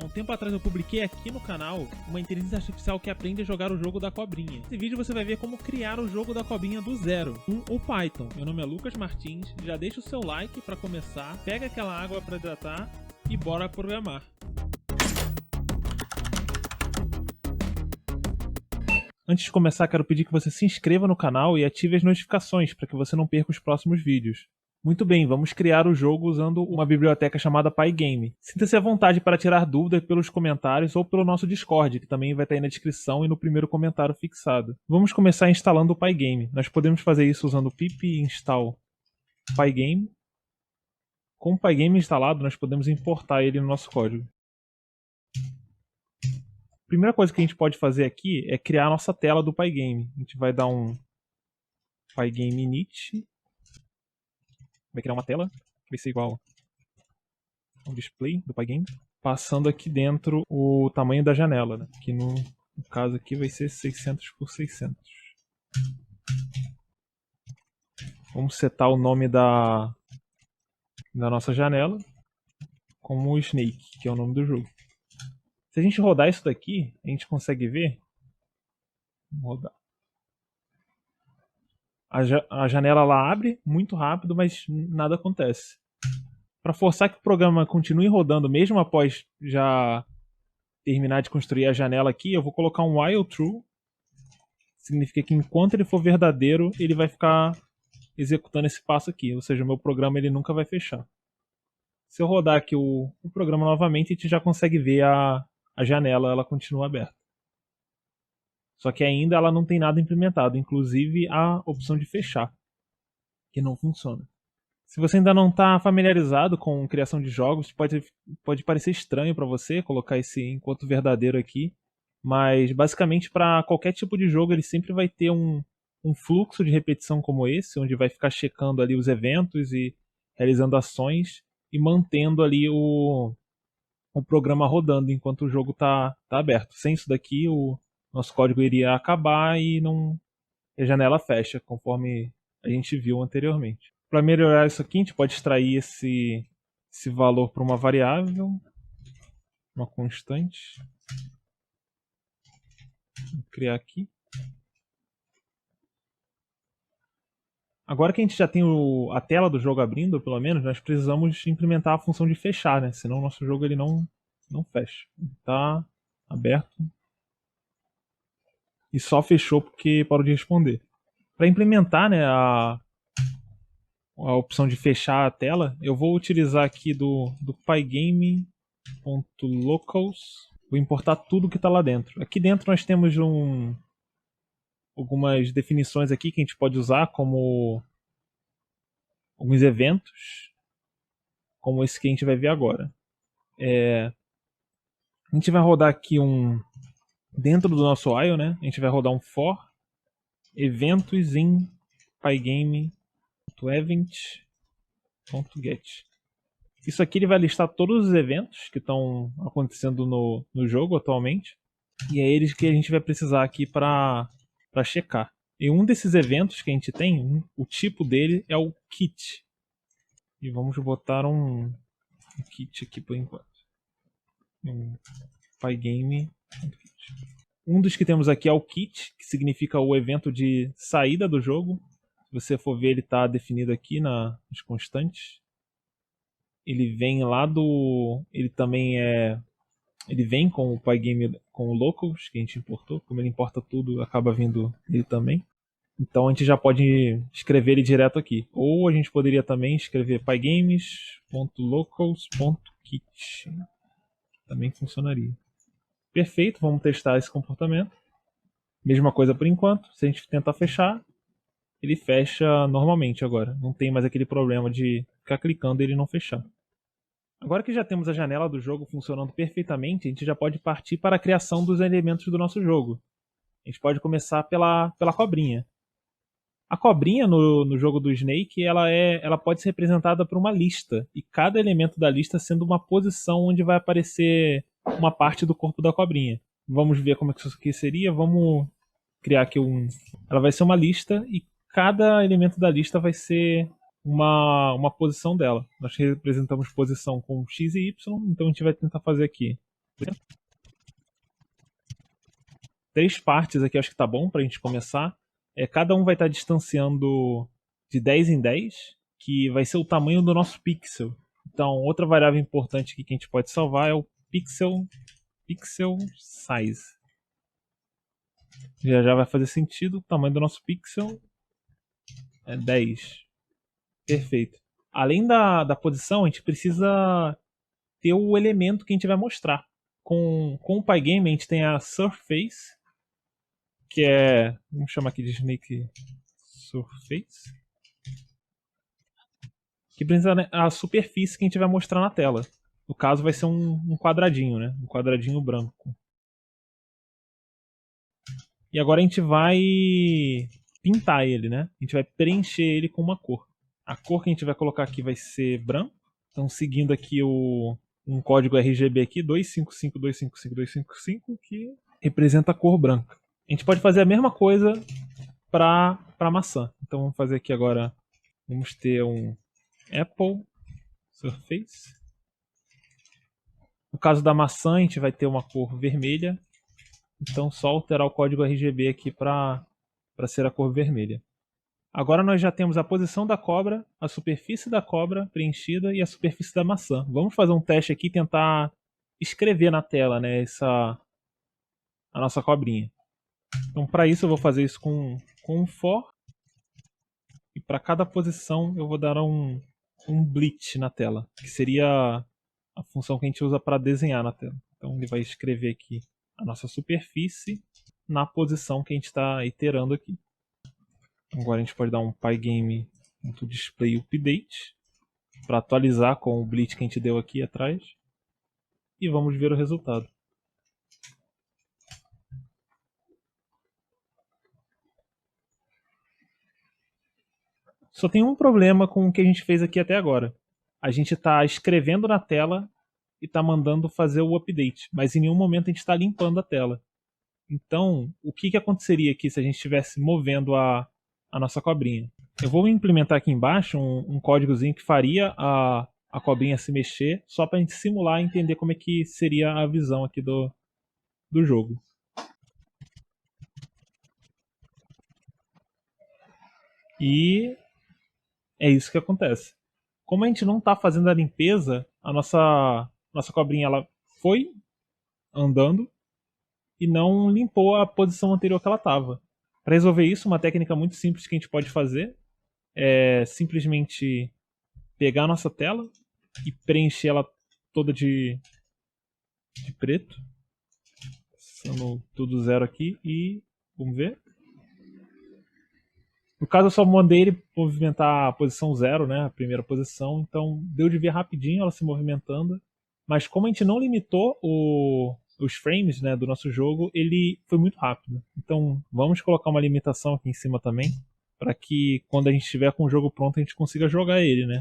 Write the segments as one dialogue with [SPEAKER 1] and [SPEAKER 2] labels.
[SPEAKER 1] Há um tempo atrás eu publiquei aqui no canal uma inteligência artificial que aprende a jogar o jogo da cobrinha. Nesse vídeo você vai ver como criar o jogo da cobrinha do zero, com o Python. Meu nome é Lucas Martins, já deixa o seu like para começar, pega aquela água para hidratar e bora programar. Antes de começar, quero pedir que você se inscreva no canal e ative as notificações para que você não perca os próximos vídeos. Muito bem, vamos criar o jogo usando uma biblioteca chamada Pygame. Sinta-se à vontade para tirar dúvidas pelos comentários ou pelo nosso Discord, que também vai estar aí na descrição e no primeiro comentário fixado. Vamos começar instalando o Pygame. Nós podemos fazer isso usando o pip install Pygame. Com o Pygame instalado, nós podemos importar ele no nosso código. A primeira coisa que a gente pode fazer aqui é criar a nossa tela do Pygame. A gente vai dar um Pygame init. Vai criar uma tela que vai ser igual ao display do Pygame, passando aqui dentro o tamanho da janela, né? Que no caso aqui vai ser 600 por 600. Vamos setar o nome da nossa janela como Snake, que é o nome do jogo. Se a gente rodar isso daqui, a gente consegue ver. Vamos rodar. A janela lá abre muito rápido, mas nada acontece. Para forçar que o programa continue rodando mesmo após já terminar de construir a janela aqui, eu vou colocar um while true. Significa que enquanto ele for verdadeiro, ele vai ficar executando esse passo aqui. Ou seja, o meu programa ele nunca vai fechar. Se eu rodar aqui o programa novamente, a gente já consegue ver a janela, ela continua aberta. Só que ainda ela não tem nada implementado, inclusive a opção de fechar, que não funciona. Se você ainda não está familiarizado com criação de jogos, pode parecer estranho para você colocar esse enquanto verdadeiro aqui, mas basicamente para qualquer tipo de jogo ele sempre vai ter um fluxo de repetição como esse, onde vai ficar checando ali os eventos e realizando ações e mantendo ali o programa rodando enquanto o jogo está aberto. Sem isso daqui, o nosso código iria acabar e a janela fecha, conforme a gente viu anteriormente. Para melhorar isso aqui, a gente pode extrair esse valor para uma variável, uma constante. Vou criar aqui. Agora que a gente já tem a tela do jogo abrindo, pelo menos, nós precisamos implementar a função de fechar, né? Senão o nosso jogo ele não fecha. Está aberto. E só fechou porque parou de responder. Para implementar, né, a opção de fechar a tela, eu vou utilizar aqui do pygame.locals. Vou importar tudo que está lá dentro. Aqui dentro nós temos algumas definições aqui que a gente pode usar, como alguns eventos, como esse que a gente vai ver agora. A gente vai rodar aqui dentro do nosso while, né? A gente vai rodar um for eventos em pygame.event.get. Isso aqui ele vai listar todos os eventos que estão acontecendo no jogo atualmente, e é eles que a gente vai precisar aqui para checar. E um desses eventos que a gente tem, o tipo dele é o kit. E vamos botar um kit aqui por enquanto. Um pygame.kit. Um dos que temos aqui é o kit, que significa o evento de saída do jogo. Se você for ver, ele está definido aqui nas constantes. Ele vem lá ele também ele vem com o Pygame, com o locals que a gente importou. Como ele importa tudo, acaba vindo ele também. Então a gente já pode escrever ele direto aqui. Ou a gente poderia também escrever pygames.locals.kit. Também funcionaria. Perfeito, vamos testar esse comportamento. Mesma coisa por enquanto. Se a gente tentar fechar, ele fecha normalmente agora. Não tem mais aquele problema de ficar clicando e ele não fechar. Agora que já temos a janela do jogo funcionando perfeitamente, a gente já pode partir para a criação dos elementos do nosso jogo. A gente pode começar pela cobrinha. A cobrinha no jogo do Snake, ela pode ser representada por uma lista. E cada elemento da lista sendo uma posição onde vai aparecer uma parte do corpo da cobrinha. Vamos ver como é que isso aqui seria. Vamos criar aqui ela vai ser uma lista e cada elemento da lista vai ser uma posição dela. Nós representamos posição com X e Y, então a gente vai tentar fazer aqui Três partes aqui, acho que tá bom pra gente começar. Cada um vai estar distanciando de 10 em 10, que vai ser o tamanho do nosso pixel. Então, outra variável importante aqui que a gente pode salvar é o pixel size. Já vai fazer sentido, o tamanho do nosso pixel é 10. Perfeito. Além da posição, a gente precisa ter o elemento que a gente vai mostrar. Com o Pygame, a gente tem a Surface, que é. Vamos chamar aqui de Snake Surface. Que precisa a superfície que a gente vai mostrar na tela. No caso, vai ser um quadradinho, né? Um quadradinho branco. E agora a gente vai pintar ele, né? A gente vai preencher ele com uma cor. A cor que a gente vai colocar aqui vai ser branco. Então, seguindo aqui um código RGB aqui, 255255255, que representa a cor branca. A gente pode fazer a mesma coisa para maçã. Então, vamos fazer aqui agora. Vamos ter um Apple Surface. No caso da maçã, a gente vai ter uma cor vermelha. Então, só alterar o código RGB aqui para ser a cor vermelha. Agora nós já temos a posição da cobra, a superfície da cobra preenchida e a superfície da maçã. Vamos fazer um teste aqui e tentar escrever na tela, né, a nossa cobrinha. Então, para isso, eu vou fazer isso com um for. E para cada posição, eu vou dar um bleach na tela, que seria a função que a gente usa para desenhar na tela. Então, ele vai escrever aqui a nossa superfície na posição que a gente está iterando aqui. Agora a gente pode dar um pygame.display update para atualizar com o bleach que a gente deu aqui atrás. E vamos ver o resultado. Só tem um problema com o que a gente fez aqui até agora. A gente está escrevendo na tela e está mandando fazer o update, mas em nenhum momento a gente está limpando a tela. Então, o que aconteceria aqui se a gente estivesse movendo a nossa cobrinha? Eu vou implementar aqui embaixo um códigozinho que faria a cobrinha se mexer, só para a gente simular e entender como é que seria a visão aqui do jogo. E é isso que acontece. Como a gente não está fazendo a limpeza, a nossa cobrinha ela foi andando e não limpou a posição anterior que ela estava. Para resolver isso, uma técnica muito simples que a gente pode fazer é simplesmente pegar a nossa tela e preencher ela toda de preto. Passando tudo zero aqui e vamos ver. No caso, eu só mandei ele movimentar a posição 0, né? A primeira posição. Então, deu de ver rapidinho ela se movimentando. Mas como a gente não limitou os frames, né, do nosso jogo, ele foi muito rápido. Então, vamos colocar uma limitação aqui em cima também, para que quando a gente estiver com o jogo pronto, a gente consiga jogar ele, né?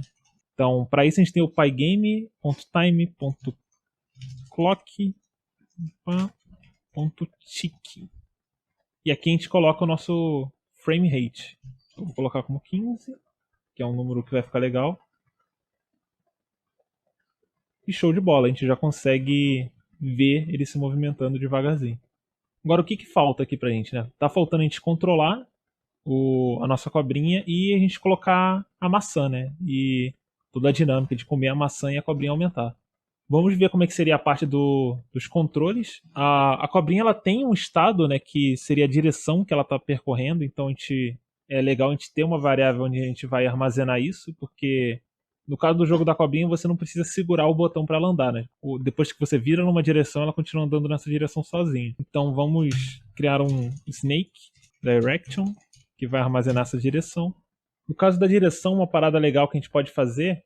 [SPEAKER 1] Então, para isso a gente tem o pygame.time.clock.tick. E aqui a gente coloca o nosso frame rate. Eu vou colocar como 15, que é um número que vai ficar legal. E show de bola, a gente já consegue ver ele se movimentando devagarzinho. Agora o que falta aqui pra gente, né? Tá faltando a gente controlar a nossa cobrinha e a gente colocar a maçã, né? E toda a dinâmica de comer a maçã e a cobrinha aumentar. Vamos ver como é que seria a parte dos controles. A cobrinha ela tem um estado, né, que seria a direção que ela está percorrendo, então é legal a gente ter uma variável onde a gente vai armazenar isso, porque no caso do jogo da cobrinha você não precisa segurar o botão para ela andar, né? Depois que você vira numa direção, ela continua andando nessa direção sozinha. Então vamos criar um Snake Direction que vai armazenar essa direção. No caso da direção, uma parada legal que a gente pode fazer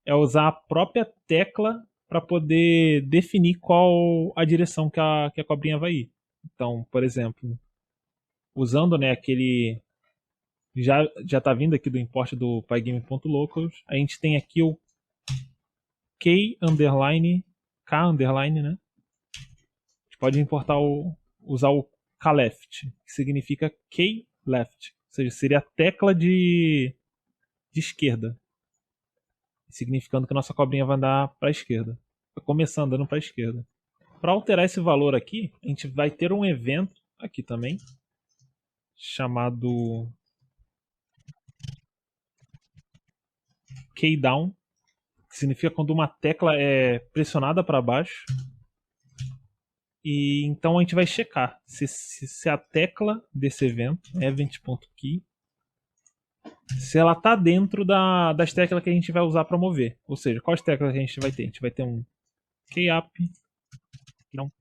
[SPEAKER 1] é usar a própria tecla para poder definir qual a direção que a cobrinha vai ir. Então, por exemplo, usando, né, aquele já está vindo aqui do import do pygame.locals, a gente tem aqui o K underline, né? A gente pode importar usar o kleft, que significa K left, ou seja, seria a tecla de esquerda, significando que a nossa cobrinha vai andar para a esquerda. Vai começar andando para a esquerda. Para alterar esse valor aqui, a gente vai ter um evento aqui também, chamado keydown, que significa quando uma tecla é pressionada para baixo. E então a gente vai checar se a tecla desse evento, event.key, se ela está dentro das teclas que a gente vai usar para mover. Ou seja, quais teclas a gente vai ter? A gente vai ter um keyup, não,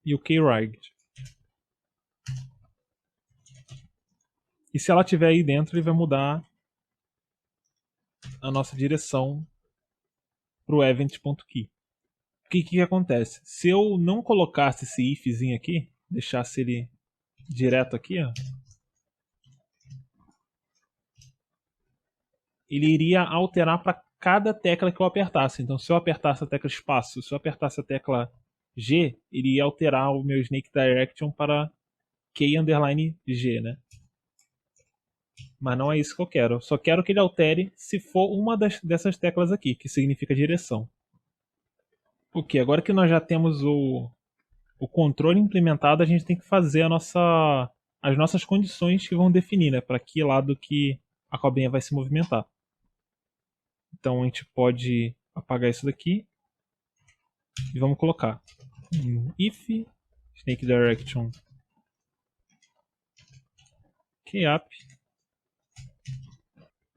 [SPEAKER 1] e o keyrig. E se ela estiver aí dentro, ele vai mudar a nossa direção para o event.key. O que acontece? Se eu não colocasse esse ifzinho aqui, deixasse ele direto aqui, ó, ele iria alterar para cada tecla que eu apertasse. Então, se eu apertasse a tecla espaço, se eu apertasse a tecla G, ele ia alterar o meu Snake Direction para K_G, né? Mas não é isso que eu quero. Eu só quero que ele altere se for uma dessas teclas aqui, que significa direção. Ok, agora que nós já temos o controle implementado, a gente tem que fazer as nossas condições que vão definir, né? Para que lado que a cobrinha vai se movimentar. Então a gente pode apagar isso daqui e vamos colocar um if snake direction keyup.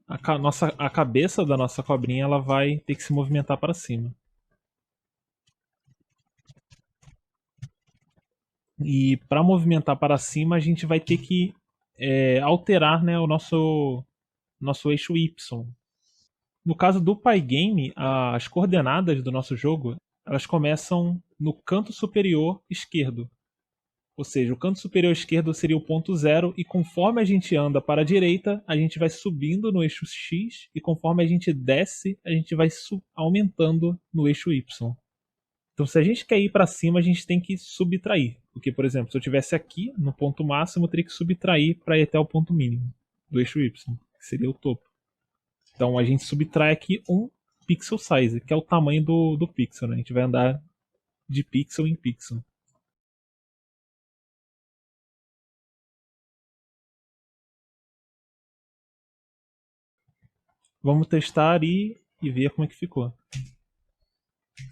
[SPEAKER 1] A cabeça da nossa cobrinha ela vai ter que se movimentar para cima. E para movimentar para cima a gente vai ter que alterar, né, o nosso eixo Y. No caso do Pygame, as coordenadas do nosso jogo elas começam no canto superior esquerdo. Ou seja, o canto superior esquerdo seria o ponto zero, e conforme a gente anda para a direita, a gente vai subindo no eixo X, e conforme a gente desce, a gente vai aumentando no eixo Y. Então, se a gente quer ir para cima, a gente tem que subtrair. Porque, por exemplo, se eu estivesse aqui no ponto máximo, eu teria que subtrair para ir até o ponto mínimo do eixo Y, que seria o topo. Então, a gente subtrai aqui um pixel size, que é o tamanho do pixel, né? A gente vai andar de pixel em pixel. Vamos testar e ver como é que ficou.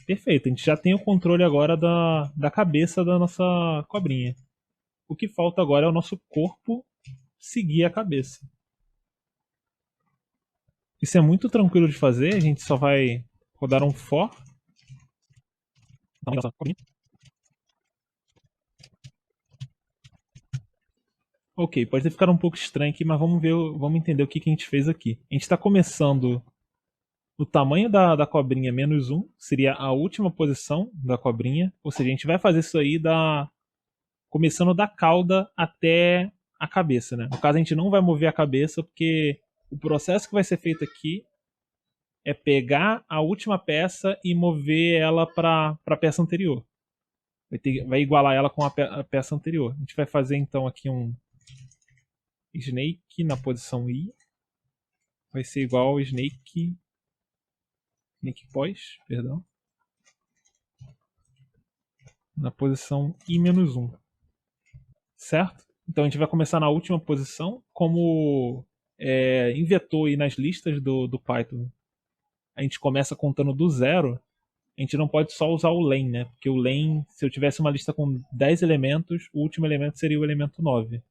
[SPEAKER 1] Perfeito, a gente já tem o controle agora da cabeça da nossa cobrinha. O que falta agora é o nosso corpo seguir a cabeça. Isso é muito tranquilo de fazer, a gente só vai rodar um for. Ok, pode ter ficado um pouco estranho aqui, mas vamos entender o que a gente fez aqui. A gente está começando no tamanho da cobrinha menos 1, seria a última posição da cobrinha. Ou seja, a gente vai fazer isso aí começando da cauda até a cabeça, né? No caso, a gente não vai mover a cabeça, porque o processo que vai ser feito aqui é pegar a última peça e mover ela para a peça anterior. Vai igualar ela com a peça anterior. A gente vai fazer então aqui um snake na posição I. Vai ser igual ao snake pós, perdão, na posição I-1. Certo? Então a gente vai começar na última posição. Como inventou aí nas listas do Python, a gente começa contando do zero. A gente não pode só usar o len, né? Porque o len, se eu tivesse uma lista com 10 elementos, o último elemento seria o elemento 9.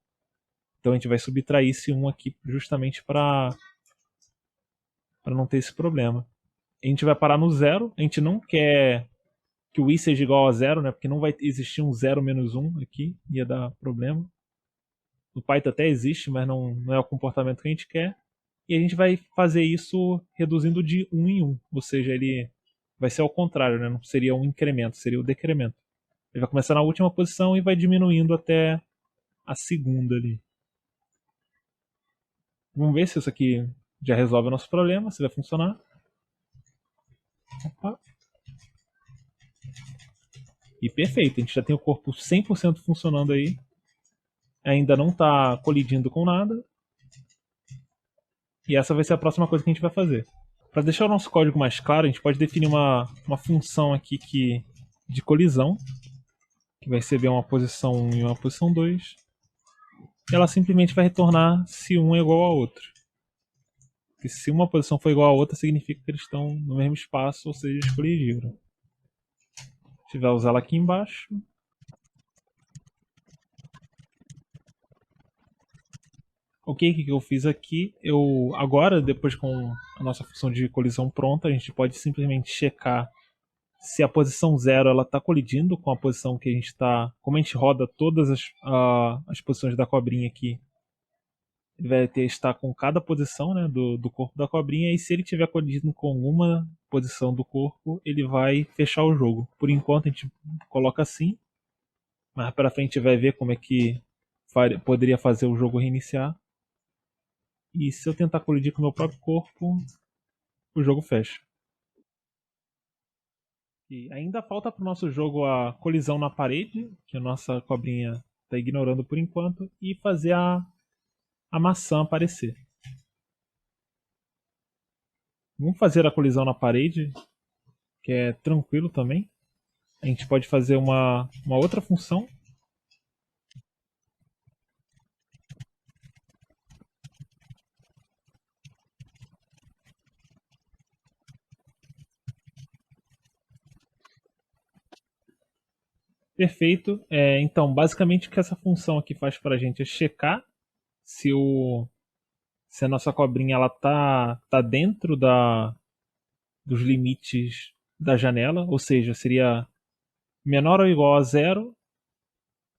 [SPEAKER 1] Então a gente vai subtrair esse 1 aqui justamente para não ter esse problema. A gente vai parar no zero. A gente não quer que o i seja igual a zero, né? Porque não vai existir um 0 menos 1 aqui, ia dar problema. No Python até existe, mas não é o comportamento que a gente quer. E a gente vai fazer isso reduzindo de 1 em 1. Ou seja, ele vai ser ao contrário, né? Não seria um incremento, seria o decremento. Ele vai começar na última posição e vai diminuindo até a segunda ali. Vamos ver se isso aqui já resolve o nosso problema, se vai funcionar. Opa. E perfeito, a gente já tem o corpo 100% funcionando aí. Ainda não está colidindo com nada. E essa vai ser a próxima coisa que a gente vai fazer. Para deixar o nosso código mais claro, a gente pode definir uma função aqui de colisão, que vai receber uma posição 1 e uma posição 2. E ela simplesmente vai retornar se um é igual ao outro. Porque se uma posição for igual à outra, significa que eles estão no mesmo espaço, ou seja, eles colidiram. A gente vai usar ela aqui embaixo. Ok, o que eu fiz aqui? Agora, depois com a nossa função de colisão pronta, a gente pode simplesmente checar se a posição 0 está colidindo com a posição que a gente está. Como a gente roda todas as posições da cobrinha aqui, ele vai estar com cada posição, né, do corpo da cobrinha, e se ele tiver colidindo com alguma posição do corpo, ele vai fechar o jogo. Por enquanto a gente coloca assim, mas para frente vai ver como é que poderia fazer o jogo reiniciar. E se eu tentar colidir com o meu próprio corpo, o jogo fecha. E ainda falta para o nosso jogo a colisão na parede, que a nossa cobrinha está ignorando por enquanto, e fazer a maçã aparecer. Vamos fazer a colisão na parede, que é tranquilo também. A gente pode fazer uma outra função. Perfeito. Então, basicamente o que essa função aqui faz para a gente é checar se a nossa cobrinha ela tá dentro dos limites da janela, ou seja, seria menor ou igual a zero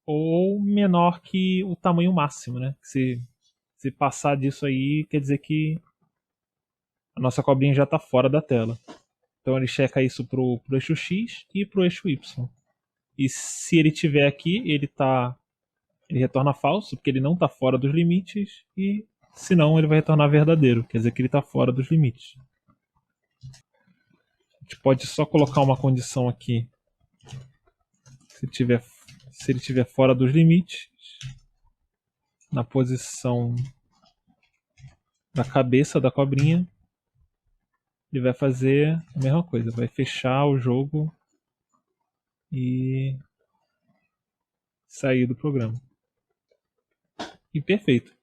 [SPEAKER 1] ou menor que o tamanho máximo, né? Se passar disso aí, quer dizer que a nossa cobrinha já está fora da tela. Então ele checa isso pro eixo X e pro eixo Y. E se ele tiver aqui, ele retorna falso, porque ele não está fora dos limites, e se não, ele vai retornar verdadeiro, quer dizer que ele está fora dos limites. A gente pode só colocar uma condição aqui. Se ele estiver fora dos limites, na posição da cabeça da cobrinha, ele vai fazer a mesma coisa, vai fechar o jogo e sair do programa. E perfeito.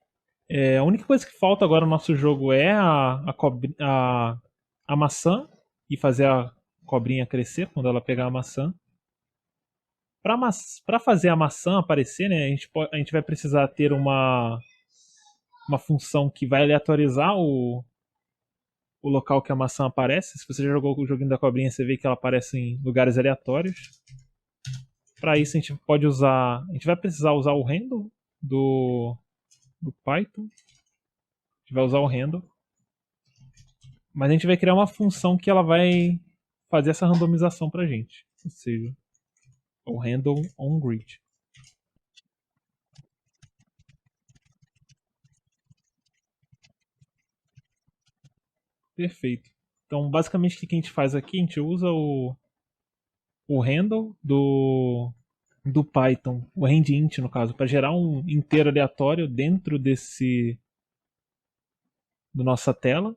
[SPEAKER 1] A única coisa que falta agora no nosso jogo é a maçã e fazer a cobrinha crescer quando ela pegar a maçã. Para fazer a maçã aparecer, né, a gente vai precisar ter uma função que vai aleatorizar o local que a maçã aparece. Se você já jogou o joguinho da cobrinha, você vê que ela aparece em lugares aleatórios. Para isso a gente pode usar, a gente vai precisar usar o handle do Python. A gente vai usar o handle, mas a gente vai criar uma função que ela vai fazer essa randomização para a gente, ou seja, o handle onGrid. Perfeito. Então, basicamente, o que a gente faz aqui? A gente usa o handle do Python, o handInt no caso, para gerar um inteiro aleatório dentro do nossa tela,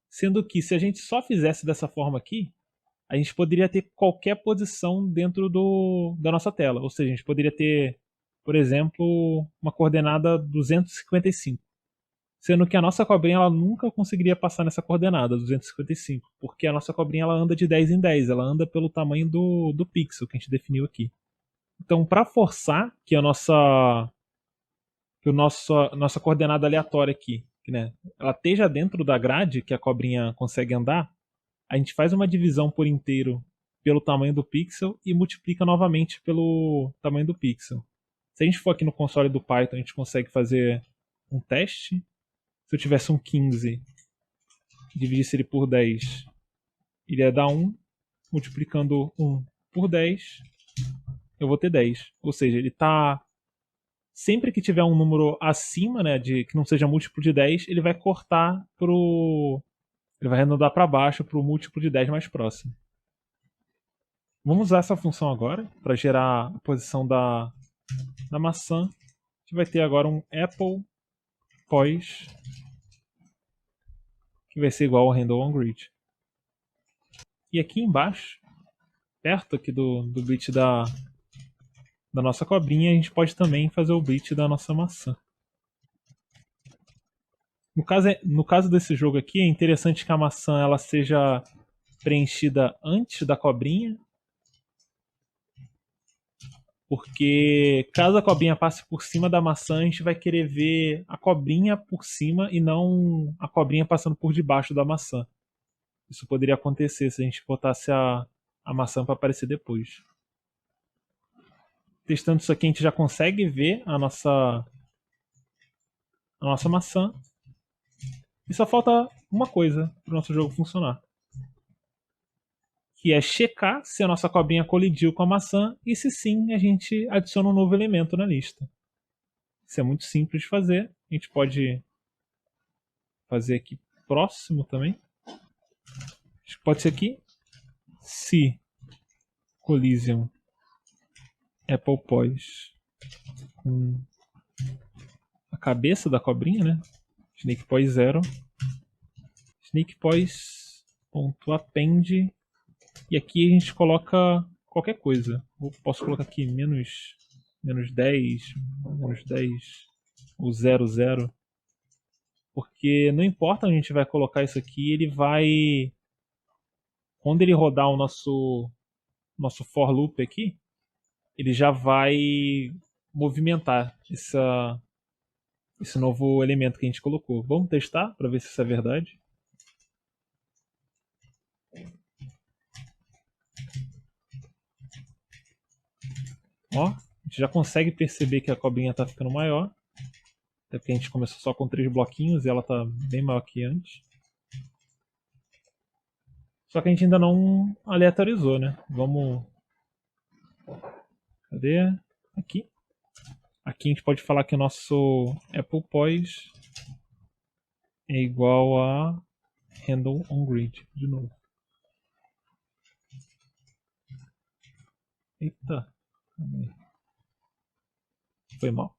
[SPEAKER 1] sendo que se a gente só fizesse dessa forma aqui, a gente poderia ter qualquer posição dentro da nossa tela, ou seja, a gente poderia ter, por exemplo, uma coordenada 255, sendo que a nossa cobrinha ela nunca conseguiria passar nessa coordenada 255, porque a nossa cobrinha ela anda de 10 em 10, ela anda pelo tamanho do pixel que a gente definiu aqui. Então, para forçar que nossa coordenada aleatória aqui, né, ela esteja dentro da grade que a cobrinha consegue andar, a gente faz uma divisão por inteiro pelo tamanho do pixel e multiplica novamente pelo tamanho do pixel. Se a gente for aqui no console do Python, a gente consegue fazer um teste. Se eu tivesse um 15, dividisse ele por 10, ele ia dar 1. Multiplicando 1 por 10, eu vou ter 10. Ou seja, ele está... Sempre que tiver um número acima, né, que não seja múltiplo de 10, ele vai cortar ele vai arredondar para baixo para o múltiplo de 10 mais próximo. Vamos usar essa função agora para gerar a posição da maçã. A gente vai ter agora um apple pos que vai ser igual ao handle onGrid. E aqui embaixo, perto aqui do bit da nossa cobrinha, a gente pode também fazer o bit da nossa maçã. No caso desse jogo aqui, é interessante que a maçã ela seja preenchida antes da cobrinha, porque caso a cobrinha passe por cima da maçã, a gente vai querer ver a cobrinha por cima e não a cobrinha passando por debaixo da maçã. Isso poderia acontecer se a gente botasse a maçã para aparecer depois. Testando isso aqui, a gente já consegue ver a nossa maçã. E só falta uma coisa para o nosso jogo funcionar, que é checar se a nossa cobrinha colidiu com a maçã e se sim, a gente adiciona um novo elemento na lista. Isso é muito simples de fazer. A gente pode fazer aqui próximo também. Pode ser aqui. Se collision apple pos com a cabeça da cobrinha, né? Snake pos 0. Snake pos.append. E aqui a gente coloca qualquer coisa. Eu posso colocar aqui menos 10, menos 10 ou 00. Porque não importa onde a gente vai colocar isso aqui, ele vai... Quando ele rodar o nosso for loop aqui, ele já vai movimentar esse novo elemento que a gente colocou. Vamos testar para ver se isso é verdade. Ó, a gente já consegue perceber que a cobrinha está ficando maior. Até porque a gente começou só com 3 bloquinhos e ela está bem maior que antes. Só que a gente ainda não aleatorizou, né? Vamos... Cadê? Aqui. Aqui a gente pode falar que o nosso apple pos é igual a handle on grid, de novo. Eita. Foi mal.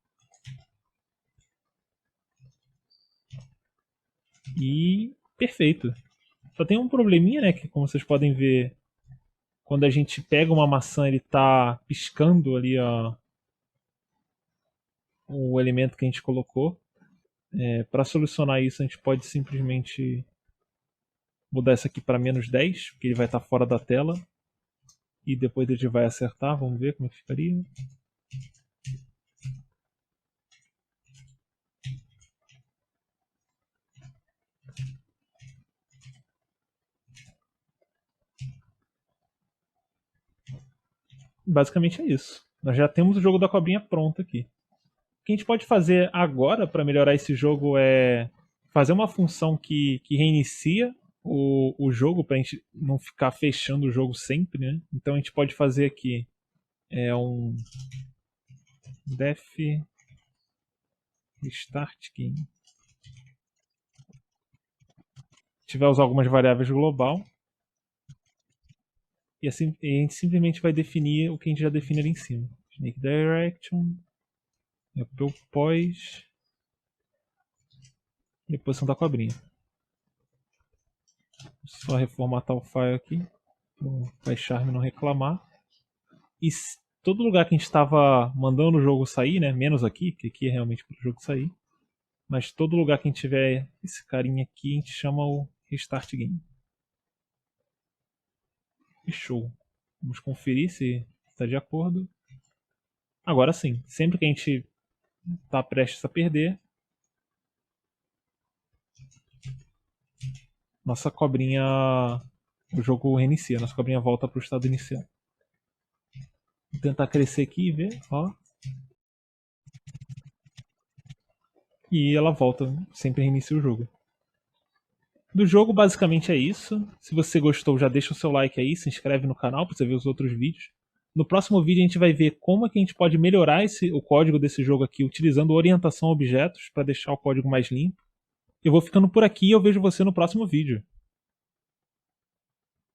[SPEAKER 1] E perfeito. Só tem um probleminha, né? Que como vocês podem ver, quando a gente pega uma maçã, ele tá piscando ali o elemento que a gente colocou. Para solucionar isso, a gente pode simplesmente mudar isso aqui para menos 10, porque ele vai estar fora da tela. E depois a gente vai acertar, vamos ver como é que ficaria. Basicamente é isso. Nós já temos o jogo da cobrinha pronto aqui. O que a gente pode fazer agora para melhorar esse jogo é fazer uma função que reinicia o jogo para a gente não ficar fechando o jogo sempre, né? Então a gente pode fazer aqui um def restart game. A gente vai usar algumas variáveis global e assim a gente simplesmente vai definir o que a gente já define ali em cima. Snake direction, apple pos e a posição da cobrinha. Só reformatar o file aqui para o PyCharm não reclamar. E todo lugar que a gente estava mandando o jogo sair, né, menos aqui, que aqui é realmente para o jogo sair, mas todo lugar que a gente tiver esse carinha aqui, a gente chama o restart game. Fechou. Vamos conferir se está de acordo. Agora sim, sempre que a gente está prestes a perder, nossa cobrinha, o jogo reinicia, nossa cobrinha volta para o estado inicial. Vou tentar crescer aqui e ver, ó. E ela volta, sempre reinicia o jogo. Do jogo basicamente é isso. Se você gostou, já deixa o seu like aí, se inscreve no canal para você ver os outros vídeos. No próximo vídeo a gente vai ver como é que a gente pode melhorar o código desse jogo aqui utilizando orientação a objetos para deixar o código mais limpo. Eu vou ficando por aqui e eu vejo você no próximo vídeo.